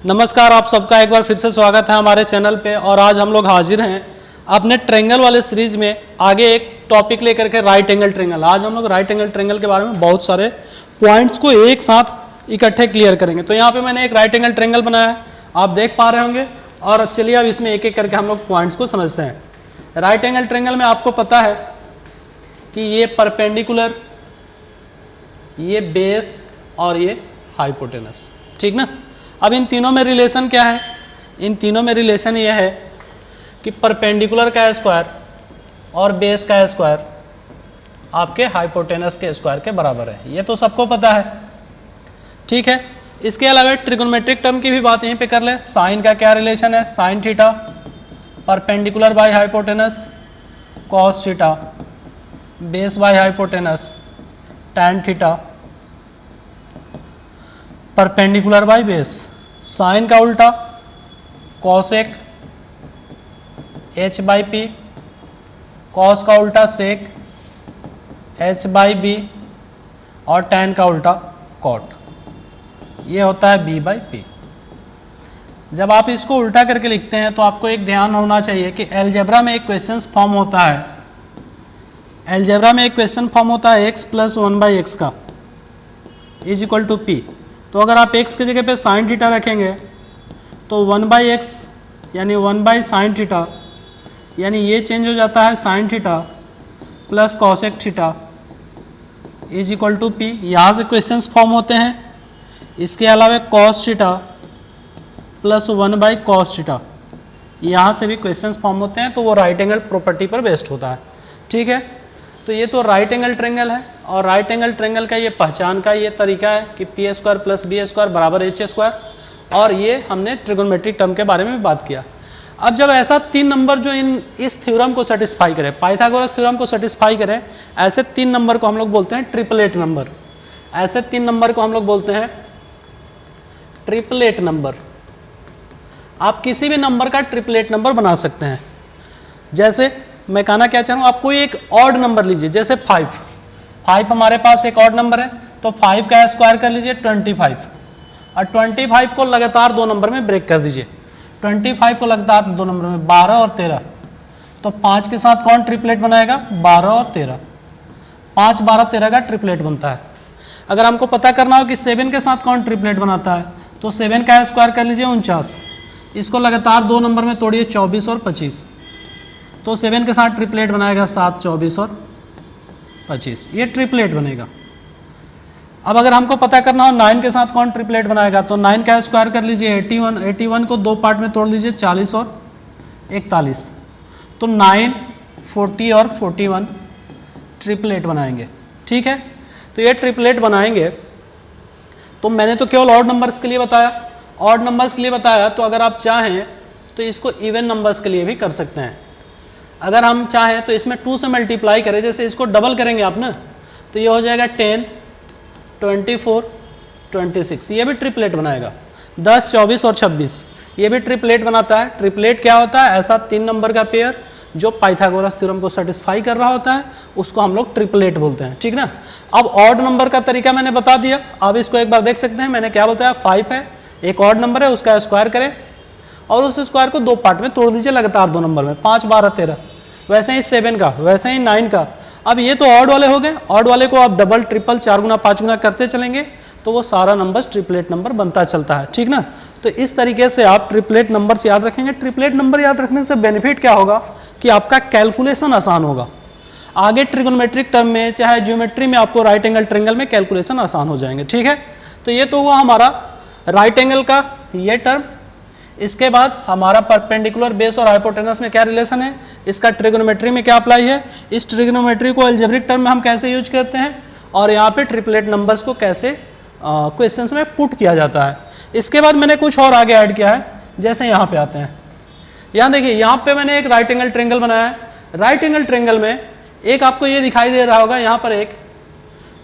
नमस्कार, आप सबका एक बार फिर से स्वागत है हमारे चैनल पे। और आज हम लोग हाजिर हैं अपने ट्रेंगल वाले सीरीज में आगे एक टॉपिक लेकर के, राइट एंगल ट्रेंगल। आज हम लोग राइट एंगल ट्रेंगल के बारे में बहुत सारे पॉइंट्स को एक साथ इकट्ठे क्लियर करेंगे। तो यहाँ पे मैंने एक राइट एंगल ट्रेंगल बनाया है, आप देख पा रहे होंगे। और चलिए अब इसमें एक एक करके हम लोग पॉइंट्स को समझते हैं। राइट एंगल ट्रेंगल में आपको पता है कि ये परपेंडिकुलर, ये बेस और ये हाइपोटेनस, ठीक ना। अब इन तीनों में रिलेशन क्या है? इन तीनों में रिलेशन ये है कि परपेंडिकुलर का स्क्वायर और बेस का स्क्वायर आपके हाइपोटेनस के स्क्वायर के बराबर है। ये तो सबको पता है, ठीक है। इसके अलावा ट्रिगोनोमेट्रिक टर्म की भी बात यहीं पे कर ले। साइन का क्या रिलेशन है? Sine theta perpendicular by hypotenuse, cos theta base by hypotenuse, tan theta perpendicular by base. Sine का उल्टा cosec h by P, cos का उल्टा सेक h बाई बी और टैन का उल्टा कॉट। ये होता है b बाई पी। जब आप इसको उल्टा करके लिखते हैं तो आपको एक ध्यान होना चाहिए कि अलजेब्रा में एक क्वेश्चन फॉर्म होता है। अलजेब्रा में एक क्वेश्चन फॉर्म होता है x प्लस 1/x का इज इक्वल टू पी। तो अगर आप x की जगह पे साइन थीटा रखेंगे तो 1/x यानी 1/sin थीटा, यानी ये चेंज हो जाता है sine theta plus cosec theta is equal to P. यहाँ से क्वेश्चंस फॉर्म होते हैं। इसके अलावा cos theta plus 1/cos theta, यहाँ से भी क्वेश्चंस फॉर्म होते हैं। तो वो राइट एंगल प्रॉपर्टी पर बेस्ड होता है, ठीक है। तो ये तो राइट एंगल ट्रेंगल है। और राइट एंगल ट्रेंगल का ये पहचान का ये तरीका है कि P square plus B square बराबर एच स्क्वायर। और ये हमने ट्रिगोनोमेट्रिक टर्म के बारे में भी बात किया। अब जब ऐसा 3 नंबर जो इस थ्योरम को सेटिस्फाई करे, पाइथागोरस थ्योरम को सेटिस्फाई करे, ऐसे 3 नंबर को हम लोग बोलते हैं ट्रिपलेट नंबर। ऐसे 3 नंबर को हम लोग बोलते हैं ट्रिपलेट नंबर। आप किसी भी नंबर का ट्रिपलेट नंबर बना सकते हैं। जैसे मैं कहना क्या चाह रहा हूँ, आप कोई एक ऑड नंबर लीजिए, जैसे 5 हमारे पास एक ऑड नंबर है, तो 5 का स्क्वायर कर लीजिए 25, और 25 को लगातार 2 नंबर में ब्रेक कर दीजिए। 25 को लगातार 2 नंबर में 12 और 13, तो 5 के साथ कौन ट्रिपलेट बनाएगा? 12 और 13। 5, 12, 13 का ट्रिपलेट बनता है। अगर हमको पता करना हो कि 7 के साथ कौन ट्रिपलेट बनाता है, तो 7 का स्क्वायर कर लीजिए 49, इसको लगातार 2 नंबर में तोड़िए 24 और 25, तो 7 के साथ ट्रिपलेट बनाएगा 7, 24 और 25, ये ट्रिपलेट बनेगा। अब अगर हमको पता करना हो 9 के साथ कौन ट्रिपलेट बनाएगा, तो 9 का स्क्वायर कर लीजिए 81, 81 को 2 पार्ट में तोड़ लीजिए 40 और 41, तो 9, 40 और 41 ट्रिपलेट बनाएंगे, ठीक है। तो ये ट्रिपलेट बनाएंगे। तो मैंने तो केवल ऑड नंबर्स के लिए बताया, ऑड नंबर्स के लिए बताया। तो अगर आप चाहें तो इसको इवन नंबर्स के लिए भी कर सकते हैं। अगर हम चाहें तो इसमें 2 से मल्टीप्लाई करें, जैसे इसको डबल करेंगे आप ना, तो ये हो जाएगा 10, 24, 26, ये भी ट्रिपलेट बनाएगा। 10, 24 और 26 ये भी ट्रिपलेट बनाता है। ट्रिपलेट क्या होता है? ऐसा 3 नंबर का पेयर जो पाइथागोरस थ्योरम को सेटिस्फाई कर रहा होता है, उसको हम लोग ट्रिपलेट बोलते हैं, ठीक ना। अब ऑड नंबर का तरीका मैंने बता दिया, अब इसको एक बार देख सकते हैं। मैंने क्या बताया? 5 है, एक ऑड नंबर है, उसका स्क्वायर करें और उस स्क्वायर को 2 पार्ट में तोड़ दीजिए लगातार 2 नंबर में, 5, 12, 13। वैसे ही 7 का, वैसे ही 9 का। अब ये तो ऑड वाले हो गए। ऑड वाले को आप डबल, ट्रिपल, 4 गुना, 5 गुना करते चलेंगे तो वो सारा नंबर ट्रिपलेट नंबर बनता चलता है, ठीक ना। तो इस तरीके से आप ट्रिपलेट नंबर्स याद रखेंगे। ट्रिपलेट नंबर याद रखने से बेनिफिट क्या होगा कि आपका कैलकुलेशन आसान होगा। आगे ट्रिगोनोमेट्रिक टर्म में चाहे ज्योमेट्री में आपको राइट एंगल ट्रेंगल में कैलकुलेशन आसान हो जाएंगे, ठीक है। तो ये तो हुआ हमारा राइट एंगल का ये टर्म। इसके बाद हमारा परपेंडिकुलर, बेस और हाइपोटेनस में क्या रिलेशन है, इसका ट्रिगोनोमेट्री में क्या अप्लाई है, इस ट्रिगोनोमेट्री को अलजेब्रिक टर्म में हम कैसे यूज करते हैं, और यहाँ पे ट्रिपलेट नंबर्स को कैसे क्वेश्चंस में पुट किया जाता है। इसके बाद मैंने कुछ और आगे ऐड किया है। जैसे यहाँ पे आते हैं, यहाँ देखिए, यहाँ पे मैंने एक राइट एंगल ट्रेंगल बनाया है। राइट एंगल ट्रेंगल में एक आपको ये दिखाई दे रहा होगा, यहाँ पर एक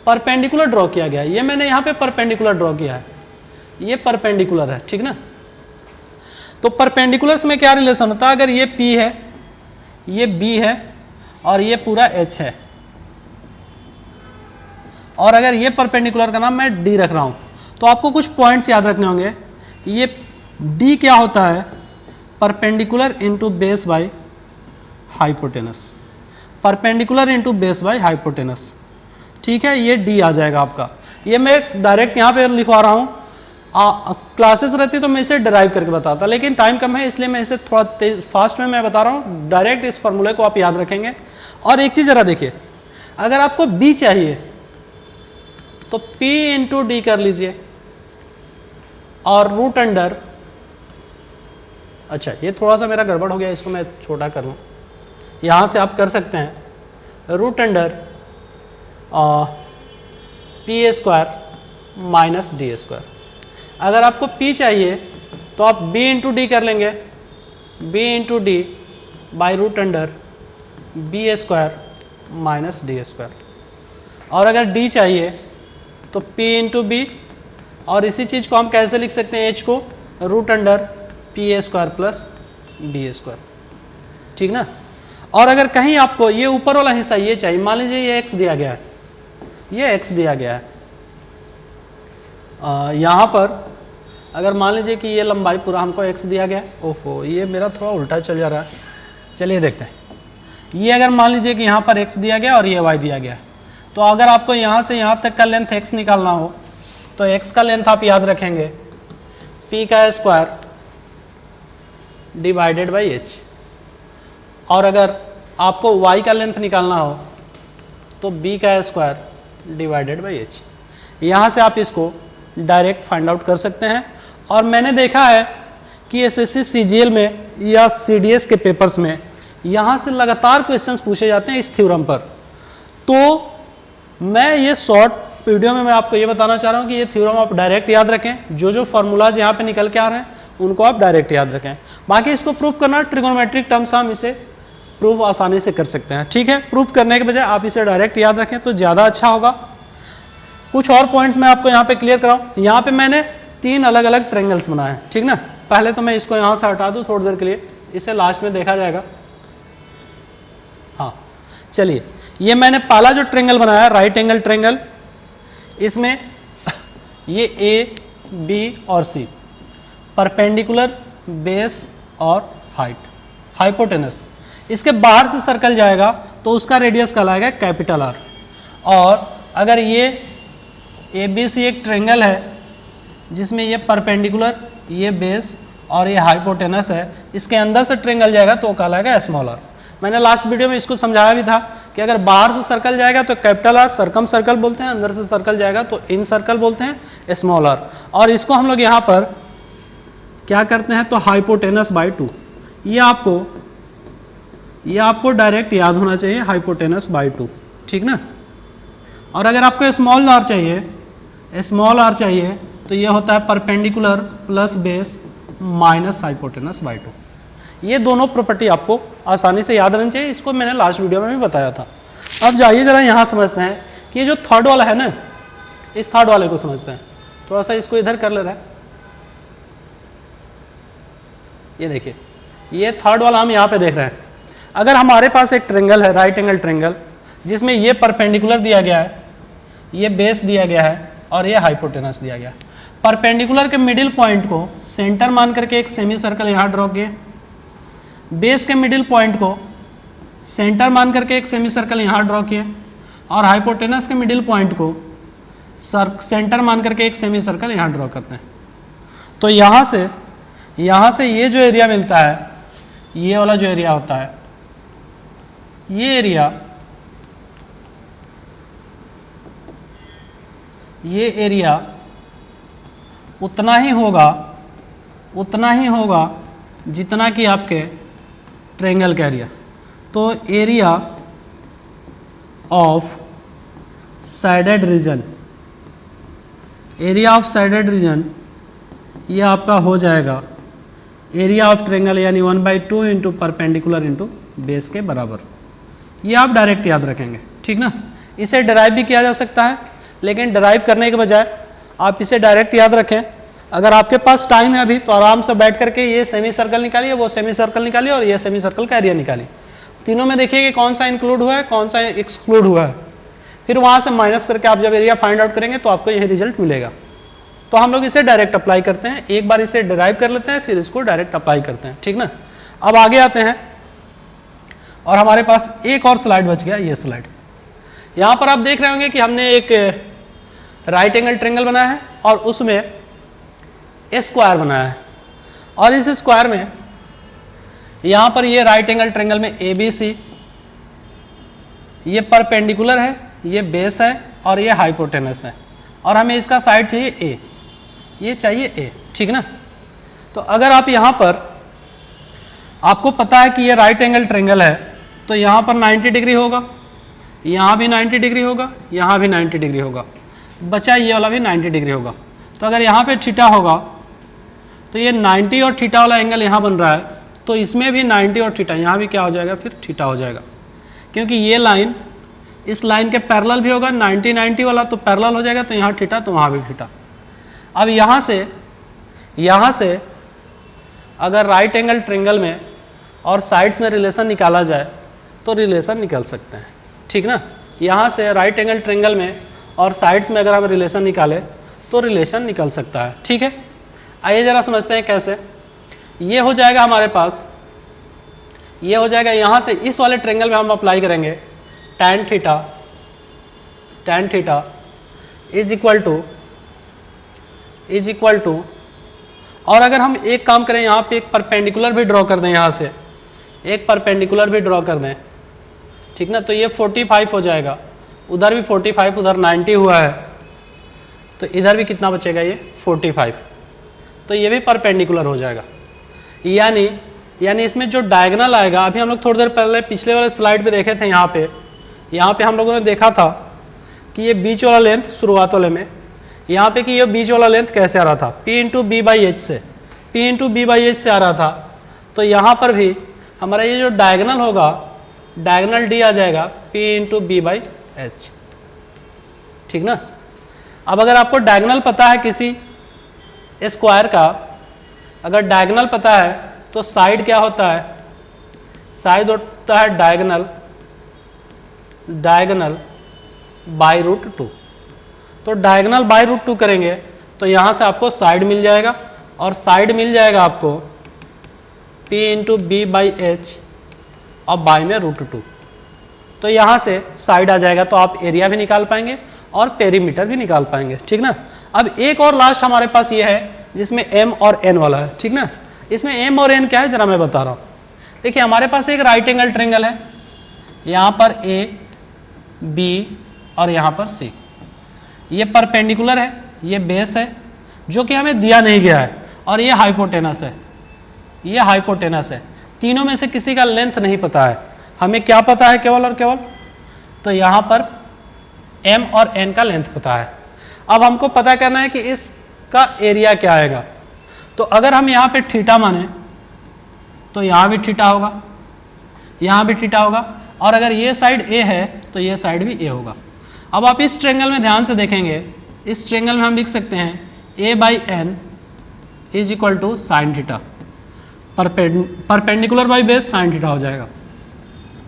परपेंडिकुलर ड्रॉ किया गया है। ये मैंने यहाँ पे परपेंडिकुलर ड्रॉ किया है, ये परपेंडिकुलर है, ठीक ना। तो परपेंडिकुलर्स में क्या रिलेशन होता है? अगर ये P है, ये B है और ये पूरा H है, और अगर ये परपेंडिकुलर का नाम मैं D रख रहा हूं, तो आपको कुछ पॉइंट्स याद रखने होंगे। ये डी क्या होता है, perpendicular into base by hypotenuse, perpendicular into base by hypotenuse. ठीक है, ये डी आ जाएगा आपका। ये मैं डायरेक्ट यहाँ पे लिखवा रहा हूँ, क्लासेस रहती तो मैं इसे डिराइव करके बताता, लेकिन टाइम कम है इसलिए मैं इसे थोड़ा फास्ट में मैं बता रहा हूँ। डायरेक्ट इस फॉर्मूले को आप याद रखेंगे। और एक चीज़ ज़रा देखिए, अगर आपको बी चाहिए तो P इंटू डी कर लीजिए और रूट अंडर, अच्छा ये थोड़ा सा मेरा गड़बड़ हो गया, इसको मैं छोटा कर लूँ, यहाँ से आप कर सकते हैं root under P A square minus D square. अगर आपको P चाहिए तो आप B इंटू डी कर लेंगे, B into D by root under B square minus D square. और अगर D चाहिए तो P इंटू बी, और इसी चीज़ को हम कैसे लिख सकते हैं, H को root under P A square plus B square. ठीक ना। और अगर कहीं आपको ये ऊपर वाला हिस्सा ये चाहिए, मान लीजिए ये x दिया गया है, ये x दिया गया है, यहाँ पर अगर मान लीजिए कि ये लंबाई पूरा हमको x दिया गया है, ओहो ये मेरा थोड़ा उल्टा चल जा रहा है, चलिए देखते हैं। ये अगर मान लीजिए कि यहाँ पर x दिया गया और ये y दिया गया, तो अगर आपको यहाँ से यहाँ तक का लेंथ x निकालना हो तो x का लेंथ आप याद रखेंगे p का स्क्वायर डिवाइडेड बाई h, और अगर आपको y का लेंथ निकालना हो तो b का स्क्वायर डिवाइडेड बाई h। यहाँ से आप इसको डायरेक्ट फाइंड आउट कर सकते हैं। और मैंने देखा है कि एसएससी सीजीएल में या सीडीएस के पेपर्स में यहाँ से लगातार क्वेश्चंस पूछे जाते हैं इस थ्योरम पर। तो मैं ये शॉर्ट वीडियो में मैं आपको ये बताना चाह रहा हूँ कि ये थ्योरम आप डायरेक्ट याद रखें, जो जो फार्मूलाज यहाँ पे निकल के आ रहे हैं उनको आप डायरेक्ट याद रखें। बाकी इसको प्रूव करना ट्रिगोनोमेट्रिक टर्म्स, हम इसे प्रूव आसानी से कर सकते हैं। ठीक है, प्रूव करने के बजाय आप इसे डायरेक्ट याद रखें तो ज़्यादा अच्छा होगा। कुछ और पॉइंट्स मैं आपको यहाँ पे क्लियर कराऊँ। यहाँ पे मैंने 3 अलग अलग ट्रेंगल्स बनाए हैं, ठीक ना। पहले तो मैं इसको यहाँ से हटा दूँ थोड़ी देर के लिए, इसे लास्ट में देखा जाएगा। हाँ चलिए, ये मैंने पहला जो ट्रेंगल बनाया राइट एंगल ट्रेंगल, इसमें ये ए बी और सी परपेंडिकुलर, बेस और हाइट, हाइपोटेनस, इसके बाहर से सर्कल जाएगा तो उसका रेडियस कहलाएगा कैपिटल आर। और अगर ये ए बी सी एक ट्रेंगल है जिसमें ये परपेंडिकुलर, ये बेस और ये हाइपोटेनस है, इसके अंदर से ट्रेंगल जाएगा तो कहलाएगा स्मॉल आर। मैंने लास्ट वीडियो में इसको समझाया भी था कि अगर बाहर से सर्कल जाएगा तो कैपिटल आर सर्कम सर्कल बोलते हैं, अंदर से सर्कल जाएगा तो इन सर्कल बोलते हैं स्मॉल आर। और इसको हम लोग यहाँ पर क्या करते हैं तो हाइपोटेनस बाई 2, ये आपको डायरेक्ट याद होना चाहिए, हाइपोटेनस बाई 2, ठीक ना। और अगर आपको स्मॉल आर चाहिए तो ये होता है perpendicular plus base minus hypotenuse by 2। ये दोनों प्रॉपर्टी आपको आसानी से याद रहनी चाहिए, इसको मैंने लास्ट वीडियो में भी बताया था। अब जाइए जरा यहाँ समझते हैं कि ये जो थर्ड वाला है ना, इस थर्ड वाले को समझते हैं। थोड़ा सा इसको इधर कर ले रहा है, ये देखिए ये थर्ड वाला हम यहाँ पे देख रहे हैं। अगर हमारे पास एक ट्रेंगल है राइट एंगल ट्रेंगल जिसमें ये परपेंडिकुलर दिया गया है, ये बेस दिया गया है और ये हाइपोटेनस दिया गया है। परपेंडिकुलर के मिडिल पॉइंट को सेंटर मान करके एक सेमी सर्कल यहाँ ड्रॉ किए, बेस के मिडिल पॉइंट को सेंटर मान करके एक सेमी सर्कल यहाँ ड्रॉ किए, और हाइपोटेनस के मिडिल पॉइंट को सेंटर मान करके एक सेमी सर्कल यहाँ ड्रॉ करते हैं। तो यहाँ से ये जो एरिया मिलता है, ये वाला जो एरिया होता है, ये एरिया उतना ही होगा जितना कि आपके ट्रेंगल का एरिया। तो एरिया ऑफ साइडेड रीजन, ये आपका हो जाएगा एरिया ऑफ ट्रेंगल यानी 1/2 इंटू परपेंडिकुलर इंटू बेस के बराबर। ये आप डायरेक्ट याद रखेंगे, ठीक ना। इसे डराइव भी किया जा सकता है, लेकिन डराइव करने के बजाय आप इसे डायरेक्ट याद रखें। अगर आपके पास टाइम है अभी तो आराम से बैठ करके ये सेमी सर्कल निकालिए, वो सेमी सर्कल निकालिए और ये सेमी सर्कल का एरिया निकालिए। तीनों में देखिए कि कौन सा इंक्लूड हुआ है, कौन सा एक्सक्लूड हुआ है। फिर वहाँ से माइनस करके आप जब एरिया फाइंड आउट करेंगे तो आपको यही रिजल्ट मिलेगा। तो हम लोग इसे डायरेक्ट अप्लाई करते हैं, एक बार इसे डिराइव कर लेते हैं फिर इसको डायरेक्ट अप्लाई करते हैं, ठीक ना। अब आगे आते हैं और हमारे पास एक और स्लाइड बच गया, ये स्लाइड। यहाँ पर आप देख रहे होंगे कि हमने एक राइट एंगल ट्रायंगल बनाया है और उसमें स्क्वायर बनाया है, और इस स्क्वायर में यहाँ पर ये राइट एंगल ट्रायंगल में ABC, ये परपेंडिकुलर है, ये बेस है और ये हाइपोटेनस है, और हमें इसका साइड चाहिए A, ये चाहिए A, ठीक ना। तो अगर आप यहाँ पर, आपको पता है कि ये राइट एंगल ट्रायंगल है, तो यहाँ पर 90 डिग्री होगा, यहाँ भी 90 डिग्री होगा, यहाँ भी 90 डिग्री होगा, बचा ये वाला भी 90 डिग्री होगा। तो अगर यहाँ पे थीटा होगा तो ये 90 और थीटा वाला एंगल यहाँ बन रहा है, तो इसमें भी 90 और थीटा, यहाँ भी क्या हो जाएगा, फिर थीटा हो जाएगा, क्योंकि ये लाइन इस लाइन के पैरेलल भी होगा, 90 90 वाला तो पैरेलल हो जाएगा, तो यहाँ थीटा तो वहाँ भी थीटा। अब यहाँ से अगर राइट एंगल ट्रायंगल में और साइड्स में रिलेशन निकाला जाए तो रिलेशन निकल सकते हैं, ठीक ना। यहाँ से राइट एंगल ट्रायंगल में और साइड्स में अगर हम रिलेशन निकालें तो रिलेशन निकल सकता है, ठीक है। आइए ज़रा समझते हैं कैसे। ये हो जाएगा हमारे पास, ये हो जाएगा यहाँ से इस वाले ट्रायंगल में हम अप्लाई करेंगे tan theta is equal to, और अगर हम एक काम करें यहाँ पे एक परपेंडिकुलर भी ड्रॉ कर दें, यहाँ से एक परपेंडिकुलर भी ड्रॉ कर दें, ठीक ना, तो ये 45 हो जाएगा, उधर भी 45, उधर 90 हुआ है, तो इधर भी कितना बचेगा, ये 45, तो ये भी परपेंडिकुलर हो जाएगा। यानी इसमें जो डायगोनल आएगा, अभी हम लोग थोड़ी देर पहले पिछले वाले स्लाइड पे देखे थे, यहाँ पे हम लोगों ने देखा था कि ये बीच वाला लेंथ शुरुआत वाले में, यहाँ पे कि ये बीच वाला लेंथ कैसे आ रहा था, P into B by H से आ रहा था। तो यहाँ पर भी हमारा ये जो डायगोनल होगा, डायगोनल D आ जाएगा P into B by H, ठीक ना। अब अगर आपको डायगोनल पता है किसी स्क्वायर का, अगर डायगोनल पता है तो साइड क्या होता है, साइड होता है डायगोनल बाई रूट 2। तो डायगोनल बाई रूट 2 करेंगे तो यहाँ से आपको साइड मिल जाएगा, और साइड मिल जाएगा आपको P into B by H और बाई में रूट 2। तो यहाँ से साइड आ जाएगा, तो आप एरिया भी निकाल पाएंगे और पेरीमीटर भी निकाल पाएंगे, ठीक ना। अब एक और लास्ट हमारे पास ये है जिसमें M और N वाला है, ठीक ना। इसमें M और N क्या है जरा मैं बता रहा हूँ। देखिए हमारे पास एक राइट एंगल ट्रायंगल है, यहाँ पर A B और यहाँ पर C, ये परपेंडिकुलर है, ये बेस है जो कि हमें दिया नहीं गया है, और ये हाइपोटेनस है, ये हाइपोटेनस है। तीनों में से किसी का लेंथ नहीं पता है, हमें क्या पता है केवल और केवल, तो यहाँ पर M और N का लेंथ पता है। अब हमको पता करना है कि इसका एरिया क्या आएगा। तो अगर हम यहाँ पे थीटा माने तो यहाँ भी थीटा होगा, यहाँ भी थीटा होगा, और अगर ये साइड A है तो ये साइड भी A होगा। अब आप इस ट्रायंगल में ध्यान से देखेंगे, इस ट्रायंगल में हम लिख सकते हैं A by N is equal to sine theta, perpendicular by base sine theta हो जाएगा।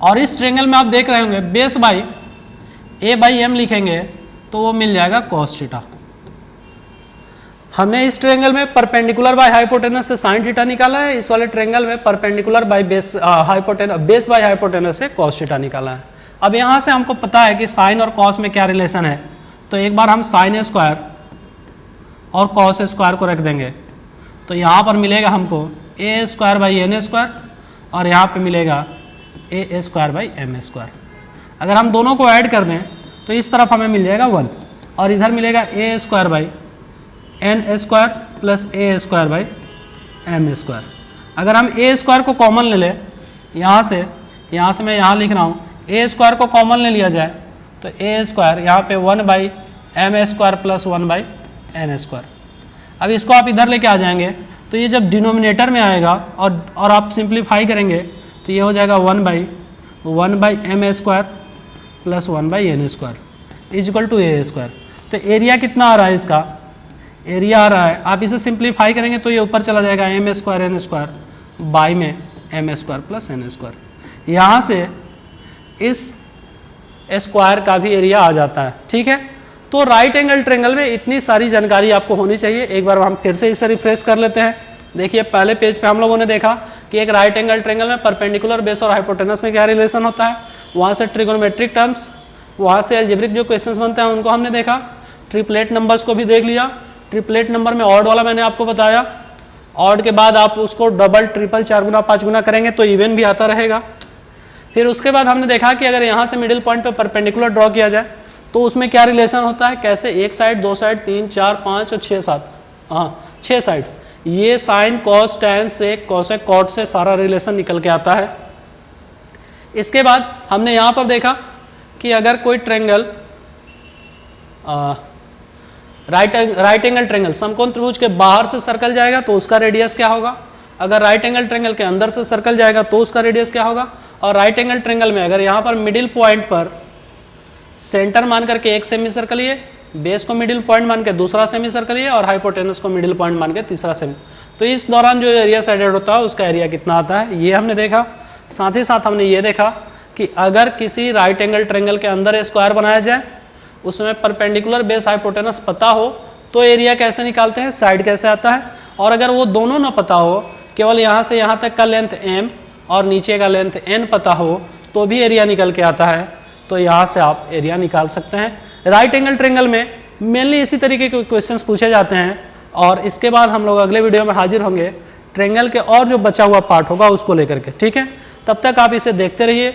और इस ट्रायंगल में आप देख रहे होंगे base by A by M लिखेंगे तो वो मिल जाएगा कॉस थीटा। हमने इस ट्रायंगल में परपेंडिकुलर बाय हाइपोटेनस से साइन थीटा निकाला है, इस वाले ट्रायंगल में perpendicular by base base by hypotenuse से कॉस थीटा निकाला है। अब यहाँ से हमको पता है कि साइन और कॉस में क्या रिलेशन है, तो एक बार हम साइन स्क्वायर और कॉस स्क्वायर को रख देंगे, तो यहाँ पर मिलेगा हमको ए स्क्वायर बाई एन स्क्वायर, और यहाँ पे मिलेगा A square by M square. अगर हम दोनों को ऐड कर दें तो इस तरफ हमें मिल जाएगा 1, और इधर मिलेगा A square by N square plus A square by M square. अगर हम ए स्क्वायर को कॉमन ले लें यहाँ से मैं यहाँ लिख रहा हूँ, ए स्क्वायर को कॉमन ले लिया जाए तो ए स्क्वायर यहाँ पे 1 by M square plus 1 by N square. अब इसको आप इधर लेके आ जाएंगे तो ये जब डिनोमिनेटर में आएगा और आप सिंप्लीफाई करेंगे तो ये हो जाएगा 1 by M square plus 1 by N square is equal to A square. तो एरिया कितना आ रहा है इसका, एरिया आ रहा है, आप इसे सिंप्लीफाई करेंगे तो ये ऊपर चला जाएगा M square N square by में M square plus N square. यहाँ से इस स्क्वायर का भी एरिया आ जाता है, ठीक है। तो राइट एंगल ट्रायंगल में इतनी सारी जानकारी आपको होनी चाहिए। एक बार हम फिर से इसे रिफ्रेश कर लेते हैं। देखिए पहले पेज पे हम लोगों ने देखा कि एक राइट एंगल ट्रायंगल में परपेंडिकुलर बेस और हाइपोटेनस में क्या रिलेशन होता है, वहाँ से ट्रिगोनोमेट्रिक टर्म्स, वहाँ से अलजेब्रिक जो क्वेश्चंस बनते हैं उनको हमने देखा, ट्रिपलेट नंबर्स को भी देख लिया। ट्रिपलेट नंबर में ऑड वाला मैंने आपको बताया, ऑड के बाद आप उसको डबल ट्रिपल 4 गुना 5 गुना करेंगे तो इवन भी आता रहेगा। फिर उसके बाद हमने देखा कि अगर यहाँ से मिडिल पॉइंट पे परपेंडिकुलर ड्रॉ किया जाए तो उसमें क्या रिलेशन होता है, कैसे, एक साइड, दो साइड, 3, 4, 5 और 6, 7, हाँ 6 साइड्स, ये sine cos tan sec cosec cot से सारा रिलेशन निकल के आता है। इसके बाद हमने यहाँ पर देखा कि अगर कोई ट्रायंगल राइट एंगल ट्रायंगल समकोण त्रिभुज के बाहर से सर्कल जाएगा तो उसका रेडियस क्या होगा, अगर राइट एंगल ट्रायंगल के अंदर से सर्कल जाएगा तो उसका रेडियस क्या होगा, और राइट एंगल ट्रायंगल में अगर यहाँ पर मिडिल पॉइंट पर सेंटर मान करके एक सेमी सर्कल लिए, बेस को मिडिल पॉइंट मान के दूसरा सेमी सर्कल लिए और हाइपोटेनस को मिडिल पॉइंट मान के तीसरा सेमी, तो इस दौरान जो एरिया साइडेड होता है उसका एरिया कितना आता है, ये हमने देखा। साथ ही साथ हमने ये देखा कि अगर किसी राइट एंगल ट्रायंगल के अंदर स्क्वायर बनाया जाए, उसमें परपेंडिकुलर बेस हाइपोटेनस पता हो तो एरिया कैसे निकालते हैं, साइड कैसे आता है, और अगर वो दोनों ना पता हो, केवल यहाँ से यहाँ तक का लेंथ m और नीचे का लेंथ n पता हो तो भी एरिया निकल के आता है। तो यहाँ से आप एरिया निकाल सकते हैं। राइट एंगल ट्रायंगल में मेनली इसी तरीके के क्वेश्चंस पूछे जाते हैं, और इसके बाद हम लोग अगले वीडियो में हाजिर होंगे ट्रायंगल के और जो बचा हुआ पार्ट होगा उसको लेकर के, ठीक है। तब तक आप इसे देखते रहिए।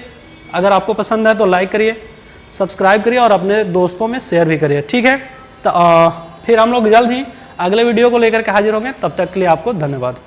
अगर आपको पसंद है तो लाइक करिए, सब्सक्राइब करिए और अपने दोस्तों में शेयर भी करिए, ठीक है। तो फिर हम लोग जल्द ही अगले वीडियो को लेकर के हाजिर होंगे। तब तक के लिए आपको धन्यवाद।